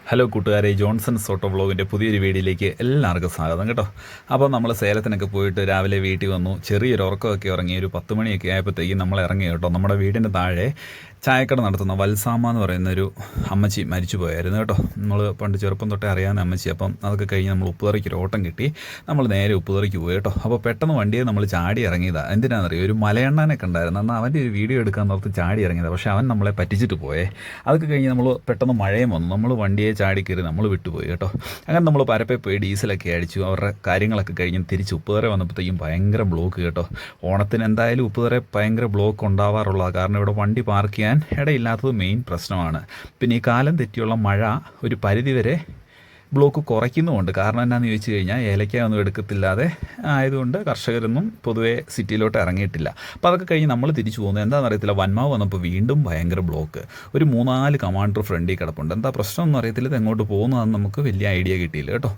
Hello കൂട്ടുകാരെ, Johnson's auto വ്ളോഗിൻ്റെ പുതിയൊരു വീഡിയോയിലേക്ക് എല്ലാവർക്കും സ്വാഗതം കേട്ടോ. അപ്പോൾ നമ്മൾ സേലത്തിനൊക്കെ പോയിട്ട് രാവിലെ വീട്ടിൽ വന്നു. ചെറിയൊരു ഉറക്കമൊക്കെ ഇറങ്ങി ഒരു 10 മണിയൊക്കെ ആയപ്പോഴത്തേക്കും നമ്മൾ ഇറങ്ങി കേട്ടോ. നമ്മുടെ വീടിൻ്റെ താഴെ ചായക്കട നടത്തുന്ന വത്സാമ്മ എന്ന് പറയുന്നൊരു അമ്മച്ചി മരിച്ചു പോയായിരുന്നു കേട്ടോ. നമ്മൾ പണ്ട് ചെറുപ്പം തൊട്ടേ അറിയാവുന്ന അമ്മച്ചി. അപ്പം അതൊക്കെ കഴിഞ്ഞ് നമ്മൾ ഉപ്പുതറയ്ക്ക് ഒരു ഓട്ടം കിട്ടി. നമ്മൾ നേരെ ഉപ്പുതറയ്ക്ക് പോയി കേട്ടോ. അപ്പോൾ പെട്ടെന്ന് വണ്ടിയെ നമ്മൾ ചാടി ഇറങ്ങിയതാണ്. എന്തിനാണെന്നറിയോ, ഒരു മലയണ്ണാനെ കണ്ടായിരുന്നു. എന്നാൽ അവൻ്റെ ഒരു വീഡിയോ എടുക്കാൻ നിർത്തി ചാടി ഇറങ്ങിയതാണ്. പക്ഷേ അവൻ നമ്മളെ പറ്റിച്ചിട്ട് പോയേ. അതൊക്കെ കഴിഞ്ഞ് നമ്മൾ പെട്ടെന്ന് മഴയും വന്നു. നമ്മൾ വണ്ടിയെ ചാടി കയറി നമ്മൾ വിട്ടുപോയി കേട്ടോ. അങ്ങനെ നമ്മൾ പരപ്പെ പോയി ഡീസലൊക്കെ അടിച്ചു. അവരുടെ കാര്യങ്ങളൊക്കെ കഴിഞ്ഞ് തിരിച്ച് ഉപ്പുതറ വന്നപ്പോഴത്തേക്കും ഭയങ്കര ബ്ലോക്ക് കേട്ടോ. ഓണത്തിന് എന്തായാലും ഉപ്പുതറ ഭയങ്കര ബ്ലോക്ക് ഉണ്ടാവാറുള്ളതാണ്. കാരണം ഇവിടെ വണ്ടി പാർക്ക് ചെയ്യാൻ ഇടയില്ലാത്തത് മെയിൻ പ്രശ്നമാണ്. പിന്നെ ഈ കാലം തെറ്റിയുള്ള മഴ ഒരു പരിധിവരെ ബ്ലോക്ക് കുറയ്ക്കുന്നുമുണ്ട്. കാരണം എന്നാന്ന് ചോദിച്ചു കഴിഞ്ഞാൽ ഏലക്ക ഒന്നും എടുക്കത്തില്ലാതെ ആയതുകൊണ്ട് കർഷകരൊന്നും പൊതുവേ സിറ്റിയിലോട്ട് ഇറങ്ങിയിട്ടില്ല. അപ്പോൾ അതൊക്കെ കഴിഞ്ഞ് നമ്മൾ തിരിച്ചു പോകുന്നത് എന്താണെന്ന് അറിയത്തില്ല. വന്മാവ് വന്നപ്പോൾ വീണ്ടും ഭയങ്കര ബ്ലോക്ക്. ഒരു 3-4 കമാൻഡർ ഫ്രണ്ടിൽ കിടപ്പുണ്ട്. എന്താ പ്രശ്നമൊന്നും അറിയത്തില്ല. ഇത് എങ്ങോട്ട് പോകുന്നതെന്ന് നമുക്ക് വലിയ ഐഡിയ കിട്ടിയില്ല കേട്ടോ.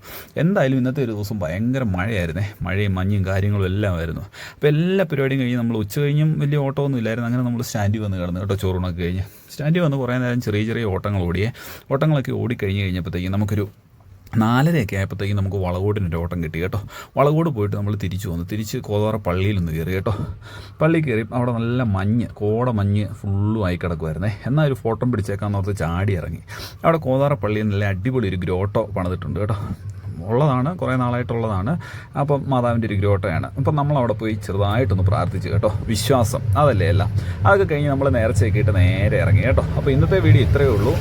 എന്തായാലും ഇന്നത്തെ ഒരു ദിവസം ഭയങ്കര മഴയായിരുന്നേ. മഴയും മഞ്ഞും കാര്യങ്ങളും എല്ലാം ആയിരുന്നു. അപ്പോൾ എല്ലാ പരിപാടിയും കഴിഞ്ഞ് നമ്മൾ ഉച്ച കഴിഞ്ഞും വലിയ ഓട്ടമൊന്നും ഇല്ലായിരുന്നു. അങ്ങനെ നമ്മൾ സ്റ്റാൻഡിൽ വന്ന് കിടന്നു കേട്ടോ. ചോറൂണൊക്കെ കഴിഞ്ഞ് സ്റ്റാൻഡിൽ വന്ന് കുറേ നേരം ചെറിയ ചെറിയ ഓട്ടങ്ങൾ ഓടിയേ. ഓട്ടങ്ങളൊക്കെ ഓടിക്കഴിഞ്ഞ് കഴിഞ്ഞപ്പോഴത്തേക്കും നമുക്കൊരു 4:30 ആയപ്പോഴത്തേക്കും നമുക്ക് വളകോടിനൊരു ഓട്ടം കിട്ടി കേട്ടോ. വളകോട് പോയിട്ട് നമ്മൾ തിരിച്ചു വന്നു. തിരിച്ച് കോതോറ പള്ളിയിലൊന്ന് കയറി കേട്ടോ. പള്ളിയിൽ കയറി അവിടെ നല്ല മഞ്ഞ്, കോട മഞ്ഞ് ഫുള്ളും ആയി കിടക്കുമായിരുന്നേ. എന്നാൽ ഒരു ഫോട്ടോ പിടിച്ചേക്കാന്ന് ഓർത്ത് ചാടി ഇറങ്ങി. അവിടെ കോതോറ പള്ളിയിൽ നല്ല അടിപൊളി ഒരു ഗ്രോട്ടോ പണിതിട്ടുണ്ട് കേട്ടോ. ഉള്ളതാണ്, കുറേ നാളായിട്ടുള്ളതാണ്. അപ്പം മാതാവിൻ്റെ ഒരു ഗ്രോട്ടോയാണ്. അപ്പം നമ്മളവിടെ പോയി ചെറുതായിട്ടൊന്ന് പ്രാർത്ഥിച്ചു കേട്ടോ. വിശ്വാസം അതല്ലേ എല്ലാം. അതൊക്കെ കഴിഞ്ഞ് നമ്മൾ നേർച്ചയൊക്കെ ഇട്ട് നേരെ ഇറങ്ങി കേട്ടോ. അപ്പോൾ ഇന്നത്തെ വീഡിയോ ഇത്രയേ ഉള്ളൂ.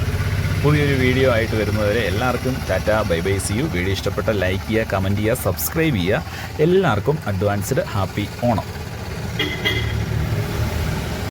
പുതിയൊരു വീഡിയോ ആയിട്ട് വരുന്നവരെ എല്ലാവർക്കും tata, bye bye, see you. Video ഇഷ്ടപ്പെട്ട ലൈക്ക് ചെയ്യുക, കമൻറ്റ് ചെയ്യുക, സബ്സ്ക്രൈബ് ചെയ്യുക. എല്ലാവർക്കും അഡ്വാൻസ്ഡ് ഹാപ്പി ഓണം.